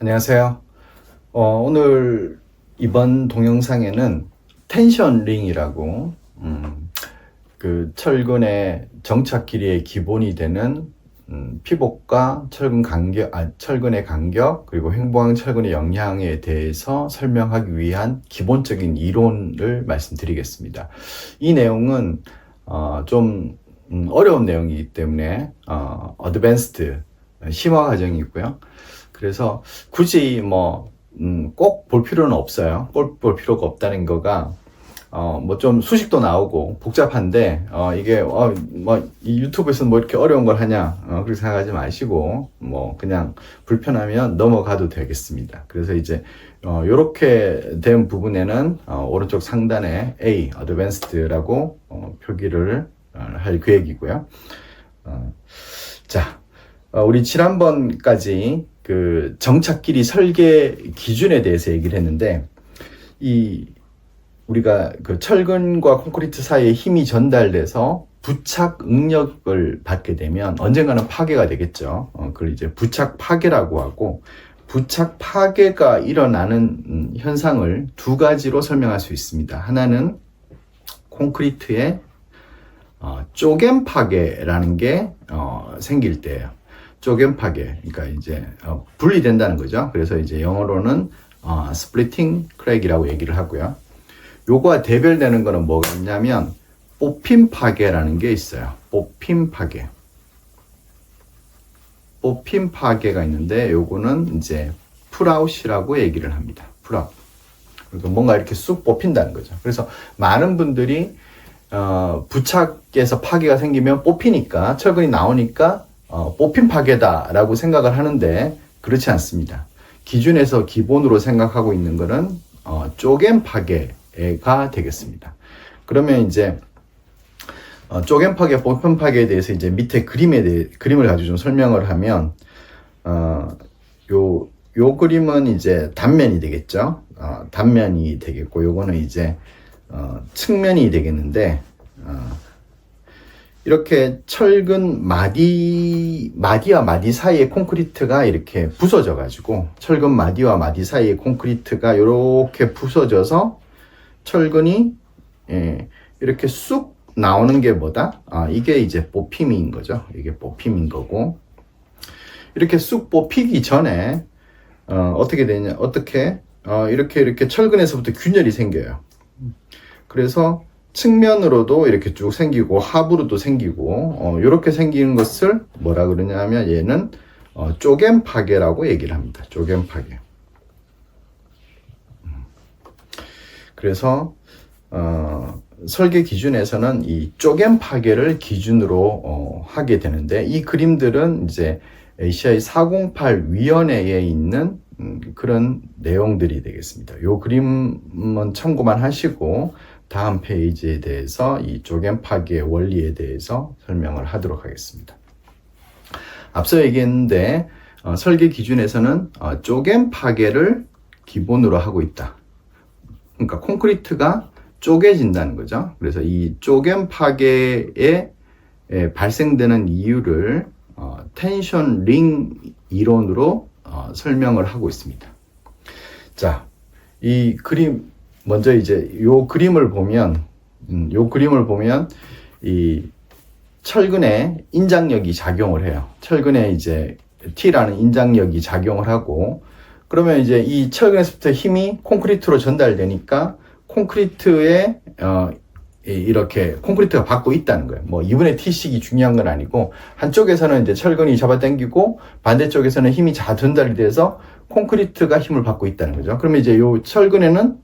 안녕하세요. 오늘 이번 동영상에는 텐션 링이라고 그 철근의 정착 길이의 기본이 되는 피복과 철근의 간격 그리고 횡보한 철근의 영향에 대해서 설명하기 위한 기본적인 이론을 말씀드리겠습니다. 이 내용은 좀 어려운 내용이기 때문에 어드밴스드 심화 과정이고요. 그래서 굳이 꼭 볼 필요는 없어요. 꼭 볼 필요가 없다는 거가 뭐 좀 수식도 나오고 복잡한데 이게 이 유튜브에서는 뭐 이렇게 어려운 걸 하냐 그렇게 생각하지 마시고 뭐 그냥 불편하면 넘어가도 되겠습니다. 그래서 이제 요렇게 된 부분에는 오른쪽 상단에 A Advanced라고 표기를 할 계획이고요. 자, 우리 지난번까지 그 정착 길이 설계 기준에 대해서 얘기를 했는데, 우리가 그 철근과 콘크리트 사이에 힘이 전달돼서 부착 응력을 받게 되면 언젠가는 파괴가 되겠죠. 그걸 이제 부착 파괴라고 하고, 부착 파괴가 일어나는 현상을 두 가지로 설명할 수 있습니다. 하나는 콘크리트의 쪼갠 파괴라는 게 생길 때예요. 쪼갠 파괴, 그러니까 이제 분리된다는 거죠. 그래서 이제 영어로는 splitting crack이라고 얘기를 하고요. 요거와 대별되는 거는 뭐가 있냐면 뽑힘 파괴라는 게 있어요. 뽑힘 파괴. 뽑힘 파괴가 있는데 요거는 이제 풀아웃이라고 얘기를 합니다. 풀아웃. 그러니까 뭔가 이렇게 쑥 뽑힌다는 거죠. 그래서 많은 분들이 부착에서 파괴가 생기면 뽑히니까 철근이 나오니까 뽑힌 파괴다라고 생각을 하는데 그렇지 않습니다. 기준에서 기본으로 생각하고 있는 거는 쪼갠 파괴가 되겠습니다. 그러면 이제 쪼갠 파괴, 뽑힌 파괴에 대해서 이제 밑에 그림을 가지고 좀 설명을 하면 요 그림은 이제 단면이 되겠죠. 단면이 되겠고 요거는 이제 측면이 되겠는데 이렇게 철근 마디와 마디 사이에 콘크리트가 이렇게 부서져 가지고 철근 마디와 마디 사이에 콘크리트가 이렇게 부서져서 철근이 이렇게 쑥 나오는 게 뭐다? 이게 이제 뽑힘인 거죠. 이게 뽑힘인 거고, 이렇게 쑥 뽑히기 전에 어떻게 되냐? 이렇게 철근에서부터 균열이 생겨요. 그래서 측면으로도 이렇게 쭉 생기고 하부로도 생기고 이렇게 생기는 것을 뭐라 그러냐면 얘는 쪼갠 파괴라고 얘기를 합니다. 쪼갠 파괴. 그래서 설계 기준에서는 이 쪼갠 파괴를 기준으로 하게 되는데, 이 그림들은 이제 ACI 408 위원회에 있는 그런 내용들이 되겠습니다. 이 그림은 참고만 하시고 다음 페이지에 대해서 이 쪼갠 파괴의 원리에 대해서 설명을 하도록 하겠습니다. 앞서 얘기했는데 설계 기준에서는 쪼갠 파괴를 기본으로 하고 있다. 그러니까 콘크리트가 쪼개진다는 거죠. 그래서 이 쪼갠 파괴에 발생되는 이유를 텐션 링 이론으로 설명을 하고 있습니다. 자, 이 그림 먼저 이제 요 그림을 보면 이 철근에 인장력이 작용을 해요. 철근에 이제 T라는 인장력이 작용을 하고, 그러면 이제 이 철근에서부터 힘이 콘크리트로 전달되니까 콘크리트에 이렇게 콘크리트가 받고 있다는 거예요. 뭐 2분의 T씩이 중요한 건 아니고, 한쪽에서는 이제 철근이 잡아당기고 반대쪽에서는 힘이 전달이 돼서 콘크리트가 힘을 받고 있다는 거죠. 그러면 이제 요 철근에는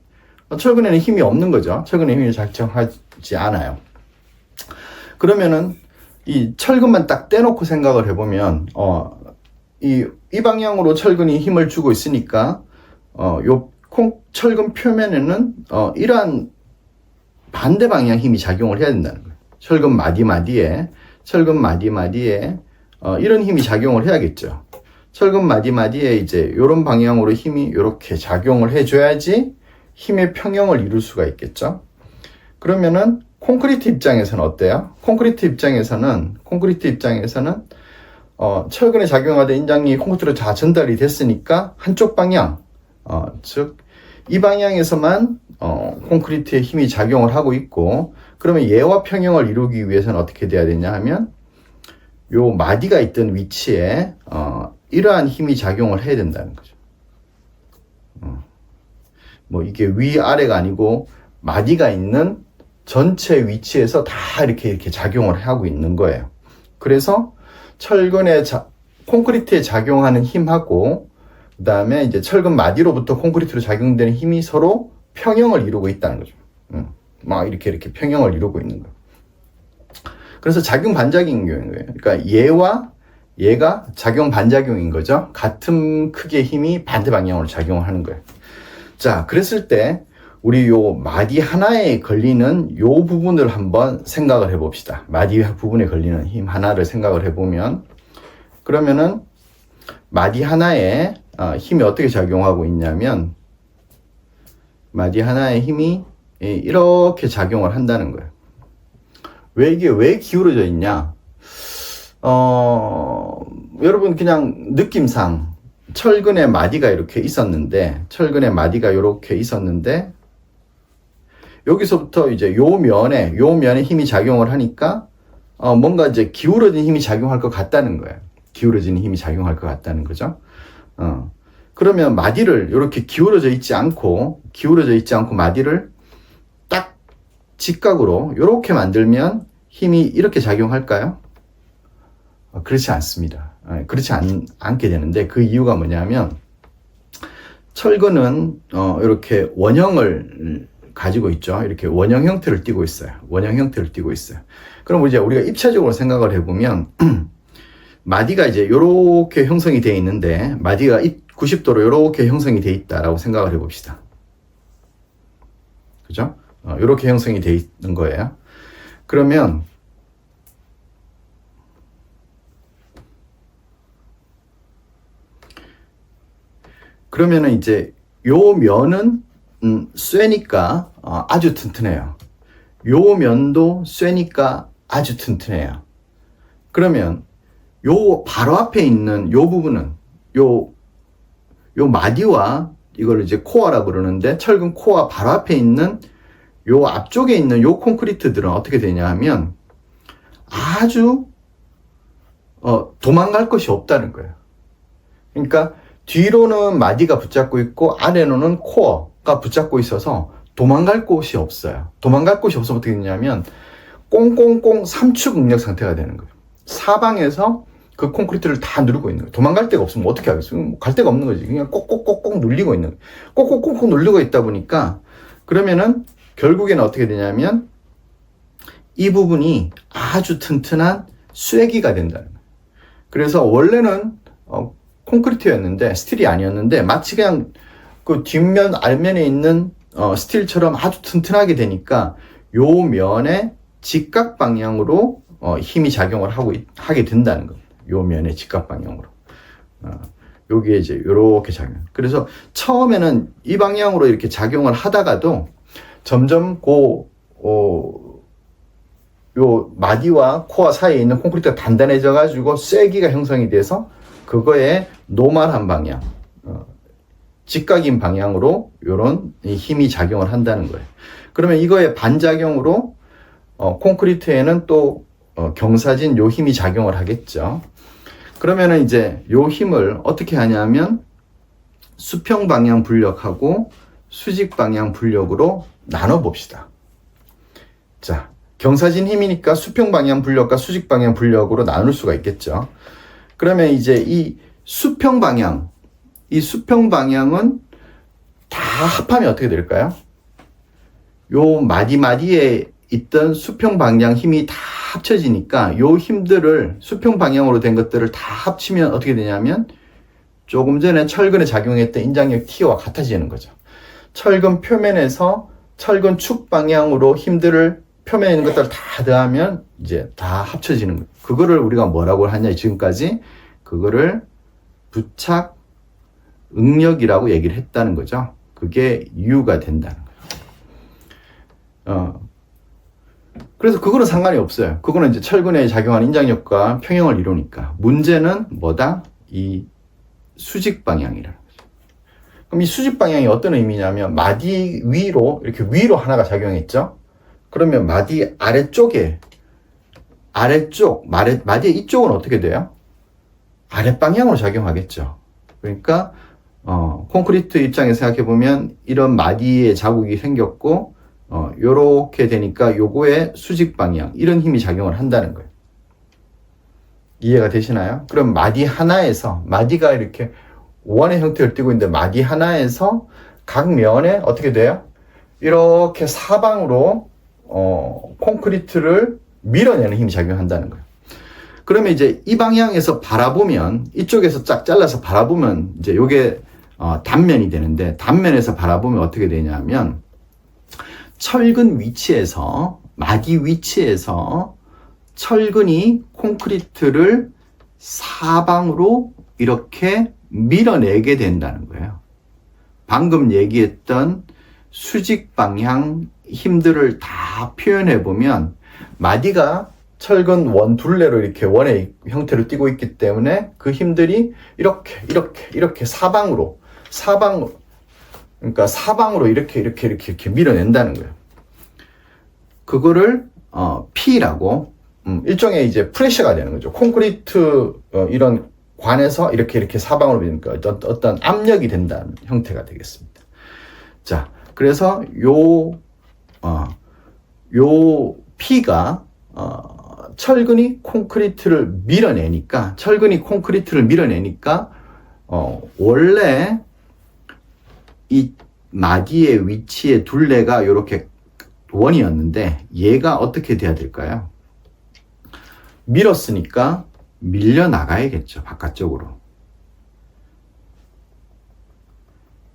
힘이 없는 거죠. 철근에 힘이 작용하지 않아요. 그러면은 이 철근만 딱 떼놓고 생각을 해보면 이 방향으로 철근이 힘을 주고 있으니까 철근 표면에는 이러한 반대 방향 힘이 작용을 해야 된다는 거예요. 철근 마디마디에 이런 힘이 작용을 해야겠죠. 철근 마디마디에 이제 이런 방향으로 힘이 이렇게 작용을 해줘야지 힘의 평형을 이룰 수가 있겠죠. 그러면은 콘크리트 입장에서는 어때요? 콘크리트 입장에서는 철근에 작용하던 인장력이 콘크리트로 다 전달이 됐으니까 한쪽 방향, 즉 이 방향에서만 콘크리트의 힘이 작용을 하고 있고, 그러면 얘와 평형을 이루기 위해서는 어떻게 돼야 되냐 하면 요 마디가 있던 위치에 이러한 힘이 작용을 해야 된다는 거죠. 뭐 이게 위아래가 아니고 마디가 있는 전체 위치에서 다 이렇게 작용을 하고 있는 거예요. 그래서 철근에 콘크리트에 작용하는 힘하고 그 다음에 이제 철근 마디로부터 콘크리트로 작용되는 힘이 서로 평형을 이루고 있다는 거죠. 막 이렇게 평형을 이루고 있는 거예요. 그래서 작용 반작용인 거예요. 그러니까 얘와 얘가 작용 반작용인 거죠. 같은 크기의 힘이 반대 방향으로 작용을 하는 거예요. 자, 그랬을 때 우리 요 마디 하나에 걸리는 요 부분을 한번 생각을 해봅시다. 마디 부분에 걸리는 힘 하나를 생각을 해보면, 그러면은 마디 하나에 힘이 어떻게 작용하고 있냐면, 마디 하나의 힘이 이렇게 작용을 한다는 거예요. 이게 왜 기울어져 있냐? 여러분 그냥 느낌상 철근에 마디가 이렇게 있었는데, 여기서부터 이제 요 면에 힘이 작용을 하니까 뭔가 이제 기울어진 힘이 작용할 것 같다는 거예요. 기울어지는 힘이 작용할 것 같다는 거죠. 그러면 마디를 이렇게 기울어져 있지 않고 마디를 딱 직각으로 이렇게 만들면 힘이 이렇게 작용할까요? 그렇지 않습니다. 그렇지 않게 되는데, 그 이유가 뭐냐면 철근은 이렇게 원형을 가지고 있죠. 이렇게 원형 형태를 띠고 있어요. 그럼 이제 우리가 입체적으로 생각을 해보면 마디가 이제 이렇게 형성이 되어 있는데, 마디가 90도로 이렇게 형성이 되어 있다라고 생각을 해봅시다. 그죠? 이렇게 형성이 되어 있는 거예요. 그러면은 이제 요 면은 쇠니까 아주 튼튼해요. 요 면도 쇠니까 아주 튼튼해요. 그러면 요 바로 앞에 있는 요 부분은 요 마디와 이걸 이제 코어라고 그러는데, 철근 코어 바로 앞에 있는 요 앞쪽에 있는 요 콘크리트들은 어떻게 되냐 하면 아주 도망갈 것이 없다는 거예요. 그러니까 뒤로는 마디가 붙잡고 있고 아래로는 코어가 붙잡고 있어서 도망갈 곳이 없어요. 도망갈 곳이 없어서 어떻게 되냐면 꽁꽁꽁 삼축 응력 상태가 되는 거예요. 사방에서 그 콘크리트를 다 누르고 있는 거예요. 도망갈 데가 없으면 어떻게 하겠어요? 갈 데가 없는 거지. 그냥 꼭꼭꼭꼭 눌리고 있는 거예요. 꼭꼭꼭꼭 눌리고 있다 보니까, 그러면은 결국에는 어떻게 되냐면 이 부분이 아주 튼튼한 쇠기가 된다는 거예요. 그래서 원래는 콘크리트였는데, 스틸이 아니었는데, 마치 그냥 그 뒷면, 앞면에 있는 스틸처럼 아주 튼튼하게 되니까 요 면에 직각 방향으로 힘이 작용을 하게 된다는 겁니다. 요 면에 직각 방향으로. 여기에 이제 요렇게 작용. 그래서 처음에는 이 방향으로 이렇게 작용을 하다가도 점점 요 마디와 코어 사이에 있는 콘크리트가 단단해져 가지고 쐐기가 형성이 돼서 그거에 노멀한 방향, 직각인 방향으로 요런 힘이 작용을 한다는 거예요. 그러면 이거의 반작용으로 콘크리트에는 또 경사진 요 힘이 작용을 하겠죠. 그러면은 이제 요 힘을 어떻게 하냐면 수평 방향 불력하고 수직 방향 불력으로 나눠 봅시다. 자, 경사진 힘이니까 수평 방향 불력과 수직 방향 불력으로 나눌 수가 있겠죠. 그러면 이제 이 수평 방향은 다 합하면 어떻게 될까요? 요 마디에 있던 수평 방향 힘이 다 합쳐지니까 요 힘들을, 수평 방향으로 된 것들을 다 합치면 어떻게 되냐면 조금 전에 철근에 작용했던 인장력 T와 같아지는 거죠. 철근 표면에서 철근 축 방향으로 힘들을 표면에 있는 것들을 다 더하면 이제 다 합쳐지는 거예요. 그거를 우리가 뭐라고 하냐, 지금까지 그거를 부착 응력이라고 얘기를 했다는 거죠. 그게 U가 된다는 거예요. 그래서 그거는 상관이 없어요. 그거는 이제 철근에 작용하는 인장력과 평형을 이루니까. 문제는 뭐다? 이 수직 방향이라는 거죠. 그럼 이 수직 방향이 어떤 의미냐면 마디 위로 이렇게 위로 하나가 작용했죠. 그러면 마디 아래쪽에 마디 이쪽은 어떻게 돼요? 아랫 방향으로 작용하겠죠. 그러니까 콘크리트 입장에서 생각해 보면 이런 마디에 자국이 생겼고 요렇게 되니까 요거의 수직 방향 이런 힘이 작용을 한다는 거예요. 이해가 되시나요? 그럼 마디 하나에서 마디가 이렇게 원의 형태를 띠고 있는데 마디 하나에서 각 면에 어떻게 돼요? 이렇게 사방으로 콘크리트를 밀어내는 힘이 작용한다는 거예요. 그러면 이제 이 방향에서 바라보면 이쪽에서 쫙 잘라서 바라보면 이제 요게 단면이 되는데 단면에서 바라보면 어떻게 되냐면 철근 위치에서 마디 위치에서 철근이 콘크리트를 사방으로 이렇게 밀어내게 된다는 거예요. 방금 얘기했던 수직 방향 힘들을 다 표현해 보면 마디가 철근 원 둘레로 이렇게 원의 형태를 띠고 있기 때문에 그 힘들이 이렇게 사방으로 이렇게 밀어낸다는 거예요. 그거를 P라고 일종의 이제 프레셔가 되는 거죠. 콘크리트 이런 관에서 이렇게 사방으로 미니까 어떤 압력이 된다는 형태가 되겠습니다. 자, 그래서 요 P가 철근이 콘크리트를 밀어내니까 원래 이 마디의 위치의 둘레가 이렇게 원이었는데 얘가 어떻게 돼야 될까요? 밀었으니까 밀려 나가야겠죠. 바깥쪽으로.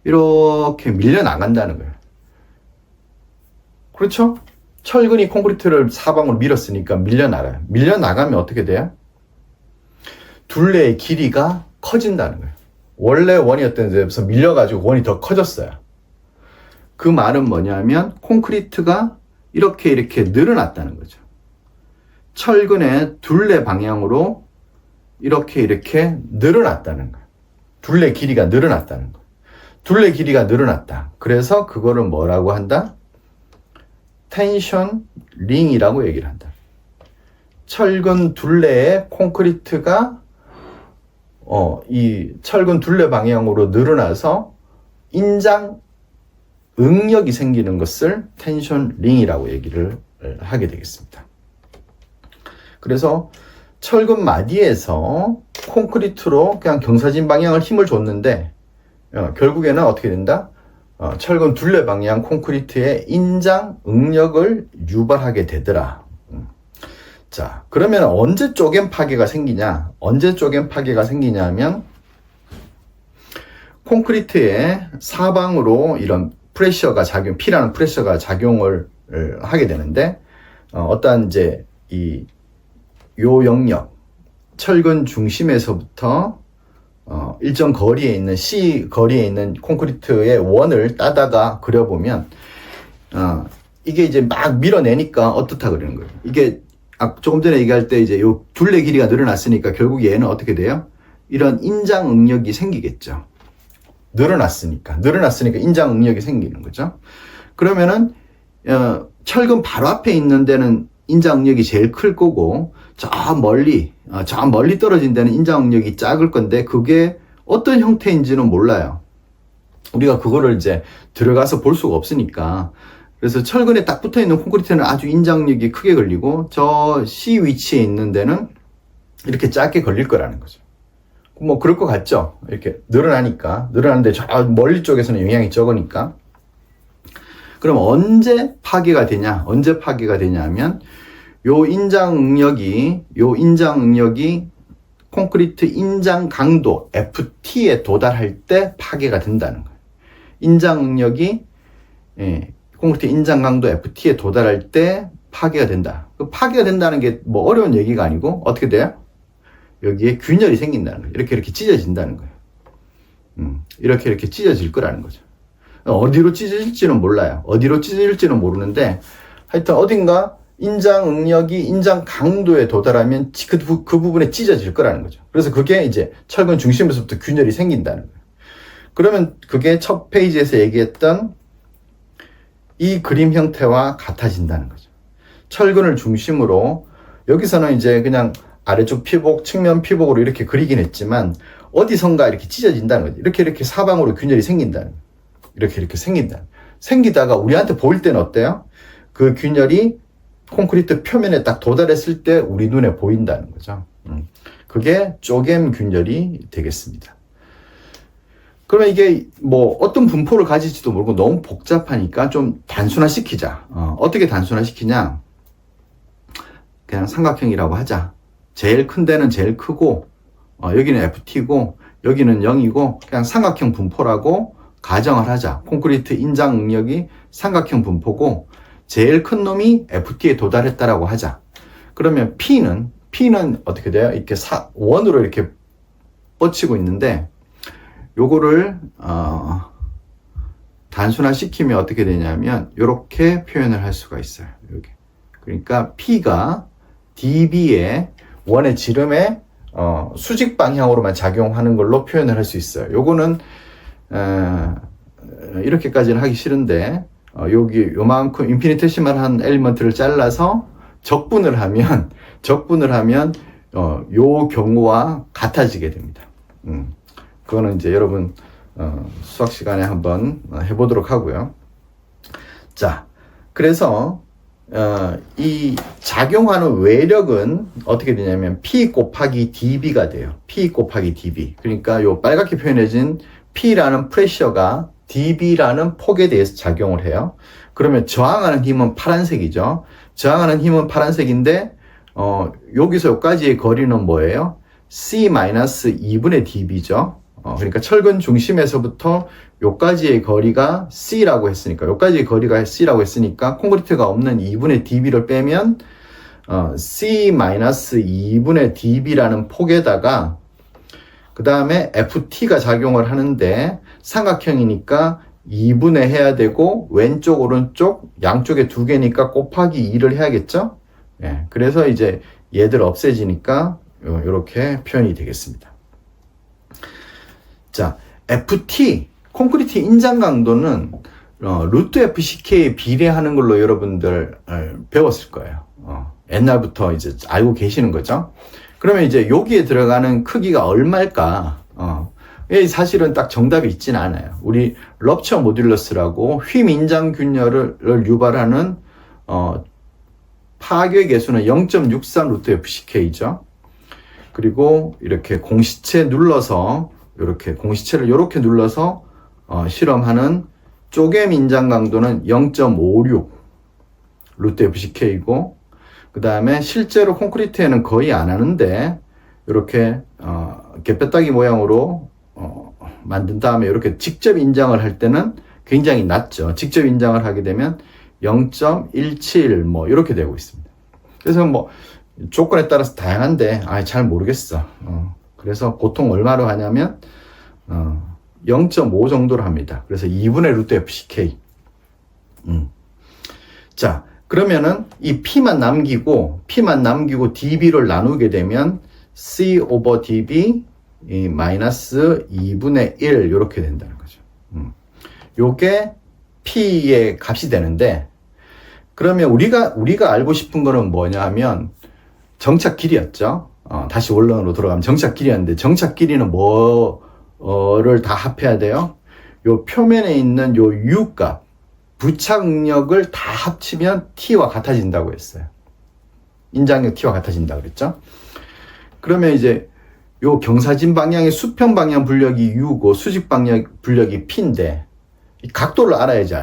이렇게 밀려 나간다는 거예요. 그렇죠? 철근이 콘크리트를 사방으로 밀었으니까 밀려 나가요. 밀려 나가면 어떻게 돼요? 둘레의 길이가 커진다는 거예요. 원래 원이었던 데서 밀려가지고 원이 더 커졌어요. 그 말은 뭐냐면 콘크리트가 이렇게 늘어났다는 거죠. 철근의 둘레 방향으로 이렇게 늘어났다는 거예요. 둘레 길이가 늘어났다는 거예요. 둘레 길이가 늘어났다. 그래서 그거를 뭐라고 한다? 텐션 링이라고 얘기를 한다. 철근 둘레에 콘크리트가 이 철근 둘레 방향으로 늘어나서 인장 응력이 생기는 것을 텐션 링이라고 얘기를 하게 되겠습니다. 그래서 철근 마디에서 콘크리트로 그냥 경사진 방향을 힘을 줬는데 결국에는 어떻게 된다? 철근 둘레 방향 콘크리트의 인장 응력을 유발하게 되더라. 자, 그러면 언제 쪼갠 파괴가 생기냐? 하면 콘크리트의 사방으로 이런 프레셔가 P라는 프레셔가 작용을 하게 되는데 어떠한 이제 요 영역 철근 중심에서부터 일정 거리에 있는 C 거리에 있는 콘크리트의 원을 따다가 그려보면 이게 이제 막 밀어내니까 어떻다 그러는 거예요. 이게 조금 전에 얘기할 때 이제 요 둘레 길이가 늘어났으니까 결국 얘는 어떻게 돼요? 이런 인장 응력이 생기겠죠. 늘어났으니까 인장 응력이 생기는 거죠. 그러면은 철근 바로 앞에 있는 데는 인장 응력이 제일 클 거고 저 멀리 떨어진 데는 인장 응력이 작을 건데 그게 어떤 형태인지는 몰라요. 우리가 그거를 이제 들어가서 볼 수가 없으니까. 그래서 철근에 딱 붙어 있는 콘크리트는 아주 인장력이 크게 걸리고 저 C 위치에 있는 데는 이렇게 작게 걸릴 거라는 거죠. 뭐 그럴 것 같죠? 이렇게 늘어나는데 저 멀리 쪽에서는 영향이 적으니까. 그럼 언제 파괴가 되냐면 요 인장 응력이 콘크리트 인장 강도 FT에 도달할 때 파괴가 된다는 거예요. 인장 응력이 콘크리트 인장 강도 FT에 도달할 때 파괴가 된다. 파괴가 된다는 게 뭐 어려운 얘기가 아니고 어떻게 돼요? 여기에 균열이 생긴다는 거예요. 이렇게 찢어진다는 거예요. 이렇게 찢어질 거라는 거죠. 어디로 찢어질지는 몰라요. 어디로 찢어질지는 모르는데 하여튼 어딘가 인장 응력이 인장 강도에 도달하면 그 부분에 찢어질 거라는 거죠. 그래서 그게 이제 철근 중심에서부터 균열이 생긴다는 거예요. 그러면 그게 첫 페이지에서 얘기했던 이 그림 형태와 같아진다는 거죠. 철근을 중심으로 여기서는 이제 그냥 아래쪽 피복, 측면 피복으로 이렇게 그리긴 했지만 어디선가 이렇게 찢어진다는 거죠. 이렇게 사방으로 균열이 생긴다는 거예요. 이렇게 생긴다. 생기다가 우리한테 보일 때는 어때요? 그 균열이 콘크리트 표면에 딱 도달했을 때 우리 눈에 보인다는 거죠. 그게 쪼개임 균열이 되겠습니다. 그러면 이게 뭐 어떤 분포를 가질지도 모르고 너무 복잡하니까 좀 단순화시키자. 어떻게 단순화시키냐? 그냥 삼각형이라고 하자. 제일 큰 데는 제일 크고 여기는 FT고 여기는 0이고 그냥 삼각형 분포라고 가정을 하자. 콘크리트 인장 응력이 삼각형 분포고 제일 큰 놈이 FT에 도달했다라고 하자. 그러면 P는 어떻게 돼요? 이렇게 원으로 이렇게 뻗치고 있는데 요거를 단순화시키면 어떻게 되냐면 이렇게 표현을 할 수가 있어요. 여기. 그러니까 P가 DB의 원의 지름의 수직 방향으로만 작용하는 걸로 표현을 할 수 있어요. 요거는 이렇게까지는 하기 싫은데 여기 요만큼 인피니테시말한 엘리먼트를 잘라서 적분을 하면 요 경우와 같아지게 됩니다. 그거는 이제 여러분 수학 시간에 한번 해보도록 하고요. 자, 그래서 이 작용하는 외력은 어떻게 되냐면 P 곱하기 dB가 돼요. P 곱하기 dB. 그러니까 요 빨갛게 표현해진 P라는 프레셔가 dB라는 폭에 대해서 작용을 해요. 그러면 저항하는 힘은 파란색이죠. 저항하는 힘은 파란색인데 여기서 여기까지의 거리는 뭐예요? C-2분의 dB죠. 그러니까 철근 중심에서부터 여기까지의 거리가 C라고 했으니까 여기까지의 거리가 C라고 했으니까 콘크리트가 없는 2분의 dB를 빼면 C-2분의 dB라는 폭에다가 그 다음에 FT가 작용을 하는데 삼각형이니까 2분의 해야 되고 왼쪽 오른쪽 양쪽에 두 개니까 곱하기 2를 해야겠죠. 예, 그래서 이제 얘들 없애지니까 이렇게 표현이 되겠습니다. 자, FT 콘크리트 인장 강도는 루트 FCK에 비례하는 걸로 여러분들 배웠을 거예요. 옛날부터 이제 알고 계시는 거죠. 그러면 이제 여기에 들어가는 크기가 얼마일까? 사실은 딱 정답이 있지는 않아요. 우리 럽처 모듈러스라고 휨 인장 균열을 유발하는 파괴 계수는 0.63 루트 FCK죠. 그리고 이렇게 공시체 눌러서 공시체를 이렇게 눌러서 실험하는 쪼개임 인장 강도는 0.56 루트 FCK이고 그 다음에 실제로 콘크리트에는 거의 안 하는데 이렇게 갯배따기 모양으로 만든 다음에 이렇게 직접 인장을 할 때는 굉장히 낮죠. 직접 인장을 하게 되면 0.17 뭐 이렇게 되고 있습니다. 그래서 뭐 조건에 따라서 다양한데 잘 모르겠어. 그래서 보통 얼마로 하냐면 0.5 정도로 합니다. 그래서 2분의 루트 FCK. 자, 그러면은 이 P만 남기고 dB를 나누게 되면 C over dB 마이너스 2분의 1 이렇게 된다는 거죠. 요게 P의 값이 되는데 그러면 우리가 알고 싶은 거는 뭐냐 하면 정착 길이였죠. 다시 원론으로 돌아가면 정착 길이였는데 정착 길이는 뭐를 다 합해야 돼요? 요 표면에 있는 요 U 값 부착 응력을 다 합치면 T와 같아진다고 했어요. 인장력 T와 같아진다고 그랬죠. 그러면 이제 요 경사진 방향의 수평 방향 불력이 U고 수직 방향 불력이 P인데 이 각도를 알아야지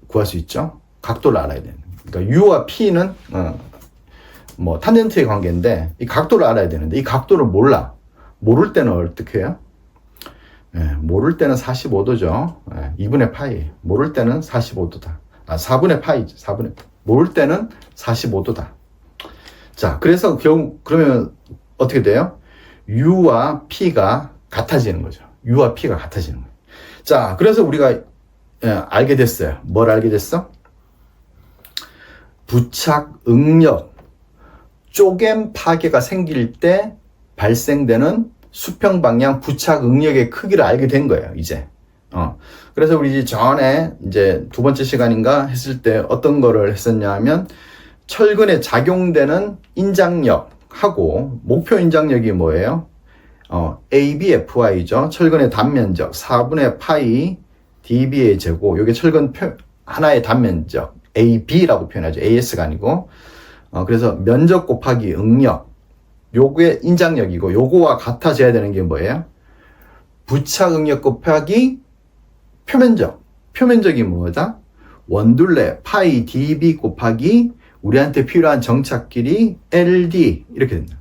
구할 수 있죠. 각도를 알아야 되는. 그러니까 U와 P는 뭐 탄젠트의 관계인데 이 각도를 알아야 되는데 이 각도를 몰라. 모를 때는 어떻게 해요? 모를 때는 45도죠. 2분의 파이. 모를 때는 45도다. 4분의 파이죠. 4분의. 모를 때는 45도다. 자, 그래서 그러면 어떻게 돼요? U와 P가 같아지는 거죠. U와 P가 같아지는 거예요. 자, 그래서 우리가 알게 됐어요. 뭘 알게 됐어? 부착 응력, 쪼갠 파괴가 생길 때 발생되는 수평 방향 부착 응력의 크기를 알게 된 거예요, 이제. 그래서 우리 전에 이제 두 번째 시간인가 했을 때 어떤 거를 했었냐 하면 철근에 작용되는 인장력하고 목표 인장력이 뭐예요? ABFY죠. 철근의 단면적 4분의 파이 dB의 제곱. 이게 철근 하나의 단면적 AB라고 표현하죠. AS가 아니고. 그래서 면적 곱하기 응력. 요게 인장력이고 요거와 같아져야 되는 게 뭐예요? 부착 응력 곱하기 표면적. 표면적이 뭐다? 원둘레 파이 dB 곱하기 우리한테 필요한 정착 길이 LD 이렇게 된다.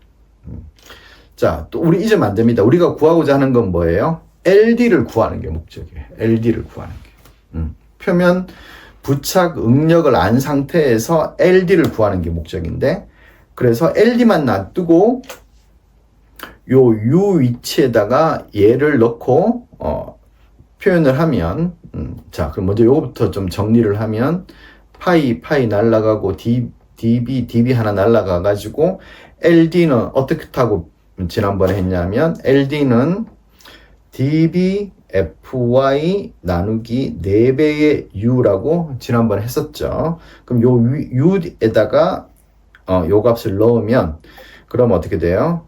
자, 또 우리 잊으면 안 됩니다. 우리가 구하고자 하는 건 뭐예요? LD를 구하는 게 목적이에요. LD를 구하는 게. 표면 부착 응력을 안 상태에서 LD를 구하는 게 목적인데, 그래서 LD만 놔두고 요 U 위치에다가 얘를 넣고 표현을 하면, 자, 그럼 먼저 요거부터 좀 정리를 하면 파이 날라가고 dB 하나 날라가 가지고 LD는 어떻게 타고 지난번에 했냐면 LD는 dB FY 나누기 4배의 U라고 지난번에 했었죠. 그럼 요 U에다가 요 값을 넣으면 그럼 어떻게 돼요?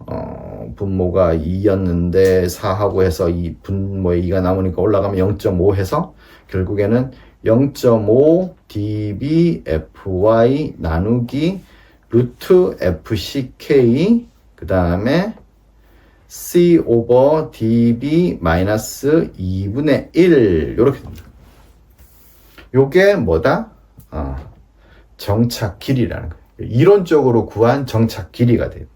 분모가 2였는데 4하고 해서 이 분모에 2가 남으니까 올라가면 0.5 해서 결국에는 0.5 dB FY 나누기 루트 FCK 그 다음에 C 오버 dB 마이너스 2분의 1 요렇게 됩니다. 요게 뭐다? 정착 길이라는 거예요. 이론적으로 구한 정착 길이가 됩니다.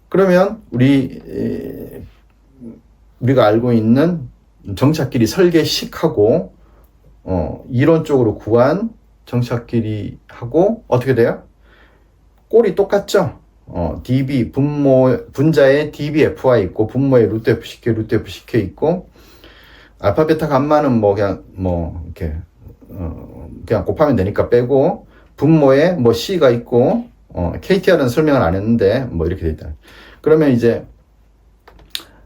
그러면 우리가 알고 있는 정착 길이 설계식하고 이론적으로 구한 정착 길이하고 어떻게 돼요? 꼴이 똑같죠? dB 분자에 dBFI 있고 분모에 루트 FCK 있고 알파 베타 감마는 이렇게 그냥 곱하면 되니까 빼고 분모에 C가 있고 KTR은 설명을 안 했는데 이렇게 돼 있다. 그러면 이제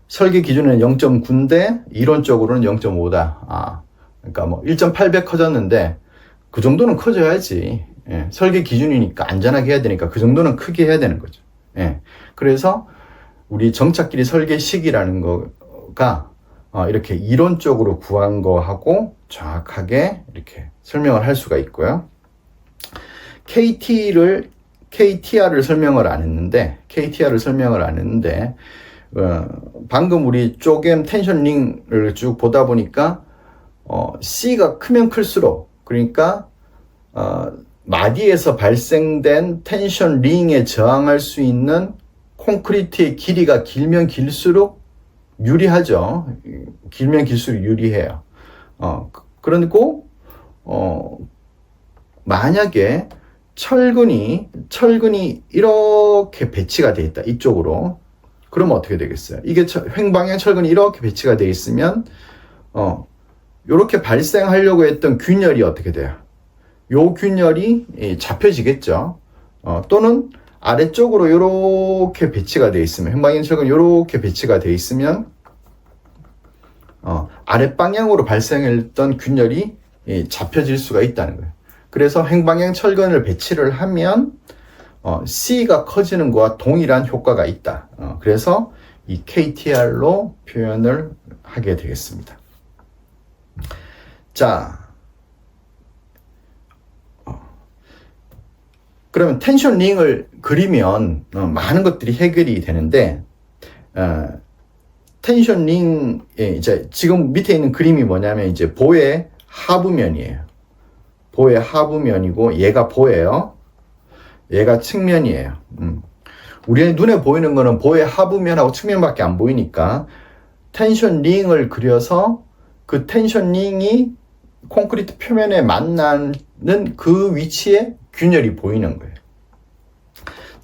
설계 기준은 0.9인데 이론적으로는 0.5다. 그러니까 1.8배 커졌는데 그 정도는 커져야지. 예, 설계 기준이니까 안전하게 해야 되니까 그 정도는 크게 해야 되는 거죠. 예, 그래서 우리 정착끼리 설계식이라는 거가 이렇게 이론적으로 구한 거하고 정확하게 이렇게 설명을 할 수가 있고요. KTR을 설명을 안 했는데 방금 우리 쪼갬 텐션 링을 쭉 보다 보니까 C가 크면 클수록 그러니까 마디에서 발생된 텐션 링에 저항할 수 있는 콘크리트의 길이가 길면 길수록 유리하죠. 길면 길수록 유리해요. 그리고 만약에 철근이 이렇게 배치가 되어 있다. 이쪽으로. 그러면 어떻게 되겠어요? 이게 횡방향 철근이 이렇게 배치가 되어 있으면 이렇게 발생하려고 했던 균열이 어떻게 돼요? 요 균열이 잡혀지겠죠. 또는 아래쪽으로 이렇게 배치가 되어 있으면 횡방향 철근이 이렇게 배치가 되어 있으면 아랫방향으로 발생했던 균열이 잡혀질 수가 있다는 거예요. 그래서 횡방향 철근을 배치를 하면 C가 커지는 것과 동일한 효과가 있다. 그래서 이 KTR로 표현을 하게 되겠습니다. 자, 그러면 텐션 링을 그리면 많은 것들이 해결이 되는데 텐션 링에 이제 지금 밑에 있는 그림이 뭐냐면 이제 보의 하부면이에요. 보의 하부면이고 얘가 보예요. 얘가 측면이에요. 우리 눈에 보이는 거는 보의 하부면하고 측면밖에 안 보이니까 텐션 링을 그려서 그 텐션 링이 콘크리트 표면에 만나는 그 위치에 균열이 보이는 거예요.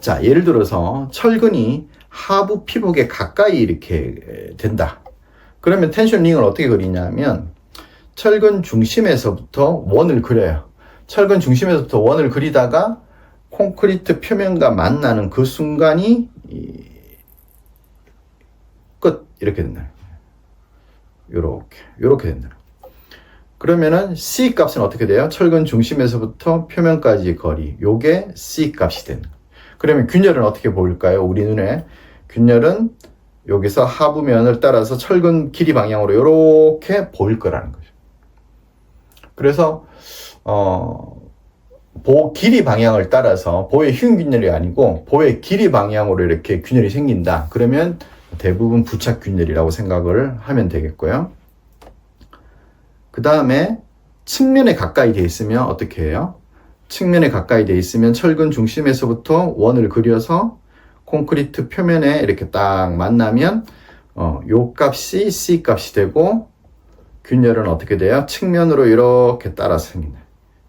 자, 예를 들어서 철근이 하부 피복에 가까이 이렇게 된다. 그러면 텐션 링을 어떻게 그리냐면 철근 중심에서부터 원을 그려요. 철근 중심에서부터 원을 그리다가 콘크리트 표면과 만나는 그 순간이 끝 이렇게 된다. 요렇게 된다. 그러면은 C 값은 어떻게 돼요? 철근 중심에서부터 표면까지 거리. 요게 C 값이 되는 거예요. 그러면 균열은 어떻게 보일까요? 우리 눈에 균열은 여기서 하부면을 따라서 철근 길이 방향으로 요렇게 보일 거라는 거죠. 그래서 보 길이 방향을 따라서 보의 흉 균열이 아니고 보의 길이 방향으로 이렇게 균열이 생긴다. 그러면 대부분 부착 균열이라고 생각을 하면 되겠고요. 그 다음에 측면에 가까이 돼 있으면 어떻게 해요? 측면에 가까이 돼 있으면 철근 중심에서부터 원을 그려서 콘크리트 표면에 이렇게 딱 만나면 요 값이 C 값이 되고 균열은 어떻게 돼요? 측면으로 이렇게 따라서 생긴다.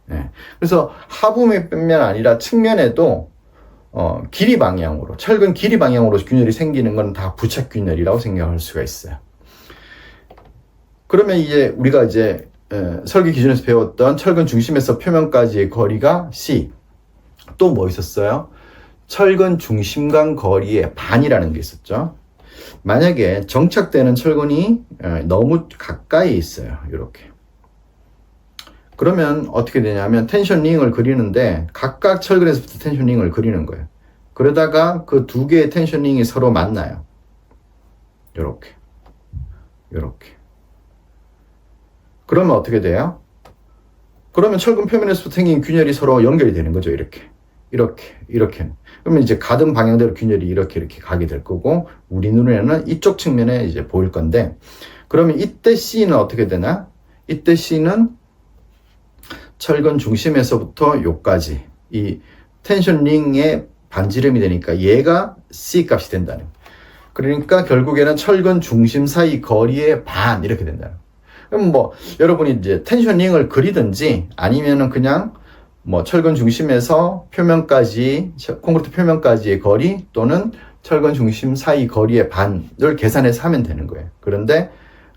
네. 그래서 하부면뿐만 아니라 측면에도 길이 방향으로 철근 길이 방향으로 균열이 생기는 건 다 부착 균열이라고 생각할 수가 있어요. 그러면 이제 우리가 이제 설계 기준에서 배웠던 철근 중심에서 표면까지의 거리가 C. 또 뭐 있었어요? 철근 중심간 거리의 반이라는 게 있었죠. 만약에 정착되는 철근이 너무 가까이 있어요. 이렇게. 그러면 어떻게 되냐면 텐션 링을 그리는데 각각 철근에서부터 텐션 링을 그리는 거예요. 그러다가 그 두 개의 텐션 링이 서로 만나요. 이렇게. 그러면 어떻게 돼요? 그러면 철근 표면에서부터 생긴 균열이 서로 연결이 되는 거죠. 이렇게. 그러면 이제 가던 방향대로 균열이 이렇게 가게 될 거고, 우리 눈에는 이쪽 측면에 이제 보일 건데, 그러면 이때 C는 어떻게 되나? 이때 C는 철근 중심에서부터 요까지, 이 텐션 링의 반지름이 되니까 얘가 C 값이 된다는 거예요. 그러니까 결국에는 철근 중심 사이 거리의 반, 이렇게 된다는 거예요. 그럼 뭐 여러분이 이제 텐션링을 그리든지 아니면은 그냥 뭐 철근 중심에서 표면까지 콘크리트 표면까지의 거리 또는 철근 중심 사이 거리의 반을 계산해서 하면 되는 거예요. 그런데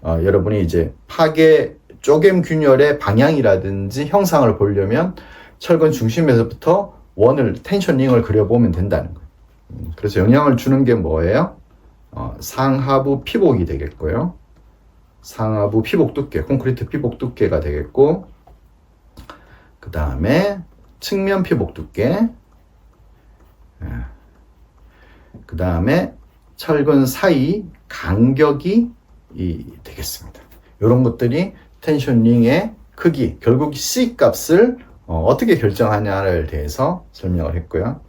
여러분이 이제 파괴 쪼개임 균열의 방향이라든지 형상을 보려면 철근 중심에서부터 원을 텐션링을 그려보면 된다는 거예요. 그래서 영향을 주는 게 뭐예요? 상하부 피복이 되겠고요. 상하부 피복 두께, 콘크리트 피복 두께가 되겠고, 그 다음에 측면 피복 두께, 그 다음에 철근 사이 간격이 되겠습니다. 이런 것들이 텐션링의 크기, 결국 C 값을 어떻게 결정하냐를 대해서 설명을 했고요.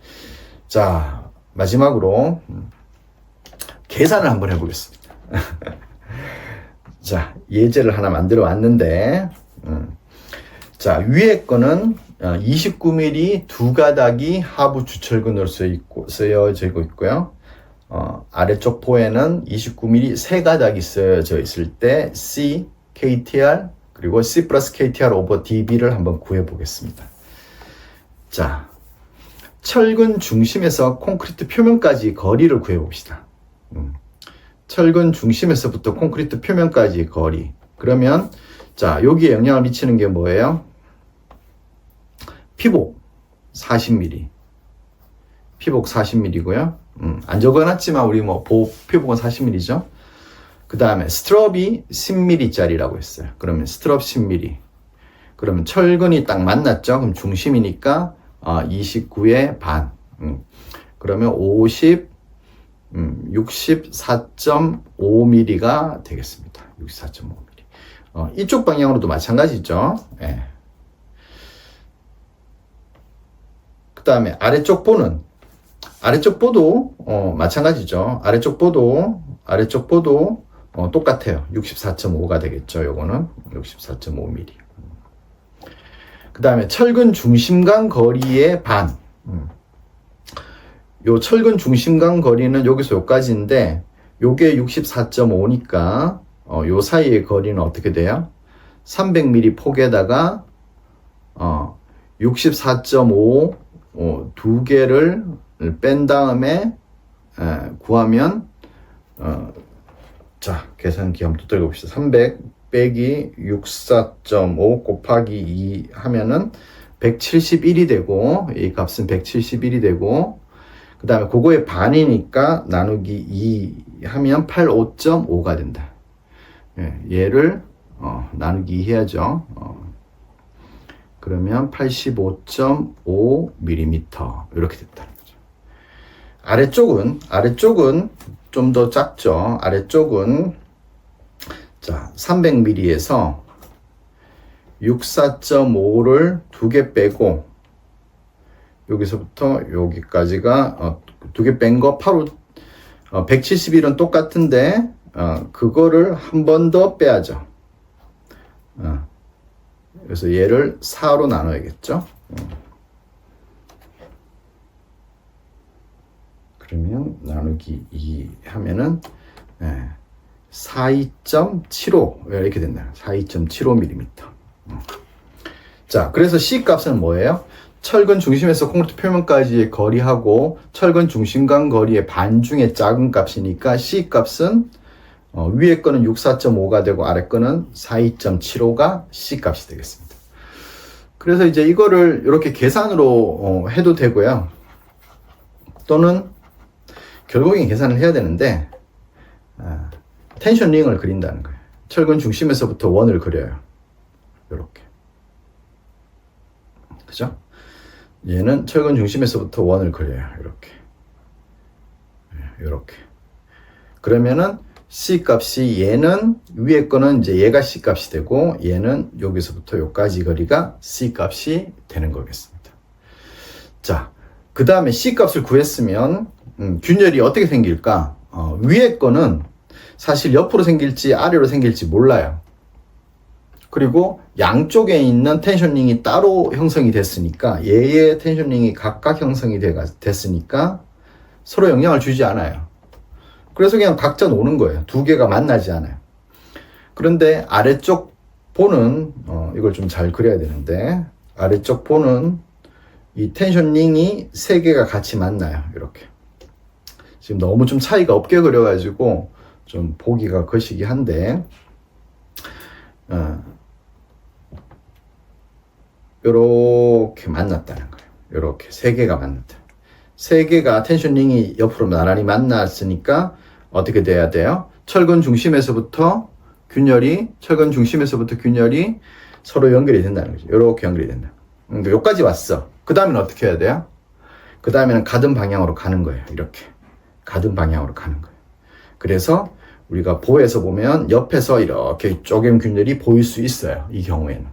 자, 마지막으로 계산을 한번 해보겠습니다. 자, 예제를 하나 만들어 왔는데, 자, 위에 거는 29mm 두 가닥이 하부 주철근으로 쓰여지고 있고요. 아래쪽 포에는 29mm 세 가닥이 쓰여져 있을 때 C, KTR, 그리고 C 플러스 KTR 오버 DB를 한번 구해 보겠습니다. 자, 철근 중심에서 콘크리트 표면까지 거리를 구해 봅시다. 철근 중심에서부터 콘크리트 표면까지 거리. 그러면 자, 여기에 영향을 미치는 게 뭐예요? 피복 40mm. 피복 40mm고요. 안 적어놨지만 우리 뭐 피복은 40mm죠. 그 다음에 스트럽이 10mm짜리라고 했어요. 그러면 스트럽 10mm. 그러면 철근이 딱 만났죠. 그럼 중심이니까 29의 반. 그러면 64.5mm가 되겠습니다. 64.5mm. 이쪽 방향으로도 마찬가지죠. 예. 그 다음에 아래쪽 보는, 아래쪽 보도 마찬가지죠. 아래쪽 보도 똑같아요. 64.5가 되겠죠. 요거는 64.5mm. 그 다음에 철근 중심간 거리의 반. 요 철근 중심간 거리는 여기서 여기까지인데 요게 64.5니까 요 사이의 거리는 어떻게 돼요? 300mm 폭에다가 64.5 두 개를 뺀 다음에 구하면 자, 계산기 한번 또 들어봅시다. 300 빼기 64.5 곱하기 2 하면은 171이 되고, 이 값은 171이 되고, 그 다음에 그거의 반이니까 나누기 2 하면 85.5가 된다. 얘를 나누기 2 해야죠. 그러면 85.5mm 이렇게 됐다는 거죠. 아래쪽은 좀 더 작죠. 아래쪽은 자 300mm에서 64.5를 2개 빼고 여기서부터 여기까지가 2개 뺀 거 171은 똑같은데 그거를 한 번 더 빼야죠. 그래서 얘를 4로 나눠야겠죠. 그러면 나누기 2 하면은 42.75 이렇게 된다. 42.75mm. 자, 그래서 C 값은 뭐예요? 철근 중심에서 콘크리트 표면까지의 거리하고 철근 중심 간 거리의 반 중에 작은 값이니까 C 값은 위에 거는 64.5가 되고 아래 거는 42.75가 C 값이 되겠습니다. 그래서 이제 이거를 이렇게 계산으로 해도 되고요. 또는 결국엔 계산을 해야 되는데 텐션 링을 그린다는 거예요. 철근 중심에서부터 원을 그려요. 이렇게. 그죠? 얘는 철근 중심에서부터 원을 그려요. 이렇게. 이렇게. 그러면은 C 값이 얘는 위에 거는 이제 얘가 C 값이 되고 얘는 여기서부터 여기까지 거리가 C 값이 되는 거겠습니다. 자, 그 다음에 C 값을 구했으면 균열이 어떻게 생길까? 위에 거는 사실 옆으로 생길지 아래로 생길지 몰라요. 그리고 양쪽에 있는 텐셔닝이 따로 형성이 됐으니까 얘의 텐셔닝이 각각 형성이 됐으니까 서로 영향을 주지 않아요. 그래서 그냥 각자 노는 거예요. 두 개가 만나지 않아요. 그런데 아래쪽 보는 이걸 좀 잘 그려야 되는데 아래쪽 보는 이 텐셔닝이 세 개가 같이 만나요. 이렇게. 지금 너무 좀 차이가 없게 그려가지고 좀 보기가 거시기 한데 요렇게 만났다는 거예요. 요렇게 세 개가 만났다. 세 개가 텐셔닝이 옆으로 나란히 만났으니까 어떻게 돼야 돼요? 철근 중심에서부터 균열이 서로 연결이 된다는 거죠. 요렇게 연결이 된다. 여기까지 왔어. 그 다음에는 어떻게 해야 돼요? 그 다음에는 같은 방향으로 가는 거예요. 이렇게. 같은 방향으로 가는 거예요. 그래서 우리가 보에서 보면 옆에서 이렇게 쪼개진 균열이 보일 수 있어요. 이 경우에는.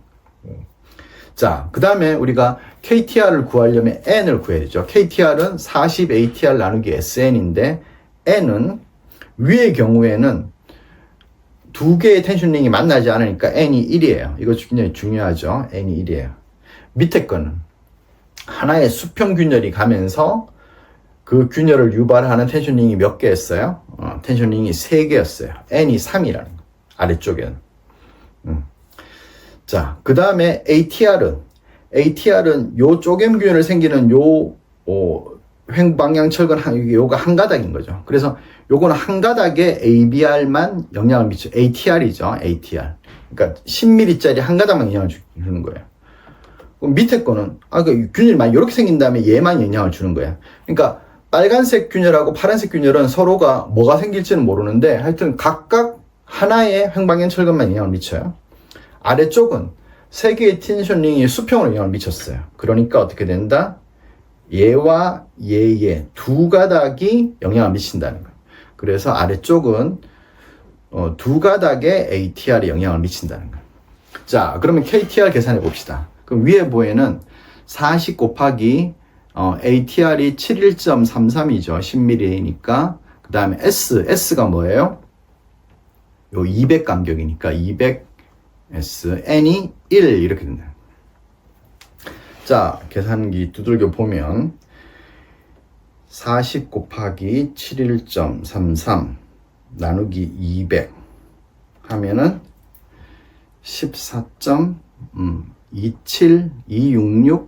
자, 그 다음에 우리가 KTR을 구하려면 N을 구해야 되죠. KTR은 40ATR 나누기 SN인데 N은 위의 경우에는 두 개의 텐셔닝이 만나지 않으니까 N이 1이에요. 이거 굉장히 중요하죠. N이 1이에요. 밑에 거는 하나의 수평 균열이 가면서 그 균열을 유발하는 텐셔닝이 몇 개였어요? 텐셔닝이 3개였어요. N이 3이라는 거. 아래쪽에는. 자, 그 다음에 ATR은 요 쪼개진 균열 생기는 요 횡방향 철근 요가 한 가닥인 거죠. 그래서 요거는 한 가닥에 ABR만 영향을 미쳐. ATR이죠. ATR. 그러니까 10mm짜리 한 가닥만 영향을 주는 거예요. 그럼 밑에 거는 그 균열만 이렇게 생긴 다음에 얘만 영향을 주는 거예요. 그러니까 빨간색 균열하고 파란색 균열은 서로가 뭐가 생길지는 모르는데 하여튼 각각 하나의 횡방향 철근만 영향을 미쳐요. 아래쪽은 세 개의 텐셔닝이 수평으로 영향을 미쳤어요. 그러니까 어떻게 된다? 얘와 얘의 두 가닥이 영향을 미친다는 거예요. 그래서 아래쪽은 두 가닥의 ATR이 영향을 미친다는 거예요. 자, 그러면 KTR 계산해 봅시다. 그럼 위에 보에는 40 곱하기 ATR이 71.33이죠. 10mm니까. 그 다음에 S가 뭐예요? 요 200 간격이니까 200S, N이 1 이렇게 된다. 자, 계산기 두들겨 보면 40 곱하기 71.33 나누기 200 하면은 14.27266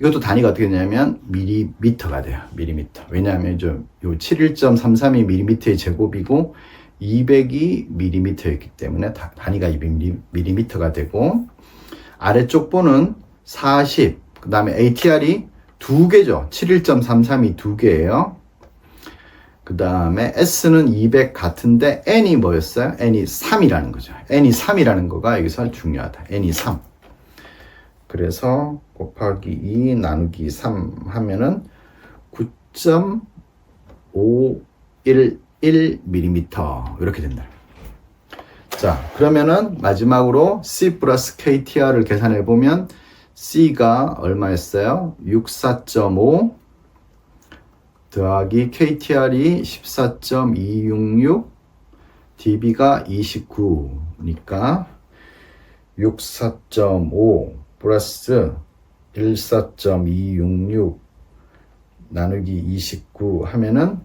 이것도 단위가 어떻게 되냐면 밀리미터가 돼요. 밀리미터. 왜냐하면 요 71.33이 밀리미터의 제곱이고 200이 밀리미터였기 때문에 단위가 밀리미터가 되고 아래쪽 번은 40, 그 다음에 ATR이 2개죠. 71.33이 2개예요. 그 다음에 S는 200 같은데 N이 뭐였어요? N이 3이라는 거죠. N이 3이라는 거가 여기서 중요하다. N이 3. 그래서 곱하기 2 나누기 3 하면은 9.511mm 이렇게 된다. 자, 그러면은 마지막으로 C 플러스 KTR을 계산해 보면 C가 얼마였어요? 64.5 더하기 KTR이 14.266 dB가 29니까 64.5 플러스 14.266 나누기 29 하면은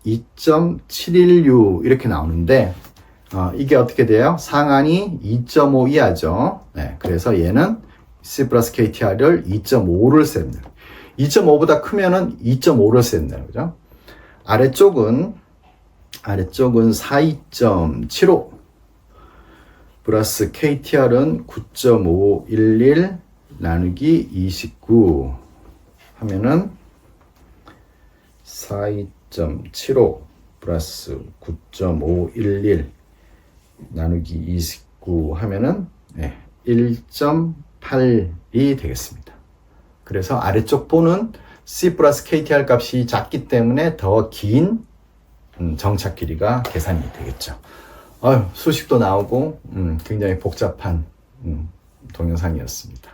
2.716 이렇게 나오는데 이게 어떻게 돼요? 상한이 2.5 이하죠. 네, 그래서 얘는 C 플러스 KTR을 2.5를 셉니다. 2.5보다 크면은 2.5를 셉니다. 그죠? 아래쪽은 42.75 플러스 KTR은 9.511 나누기 29 하면은 42.75 플러스 9.511 나누기 29 하면은 1.8이 되겠습니다. 그래서 아래쪽 번은 C 플러스 KTR 값이 작기 때문에 더 긴 정착 길이가 계산이 되겠죠. 수식도 나오고 굉장히 복잡한 동영상이었습니다.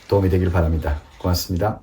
도움이 되길 바랍니다. 고맙습니다.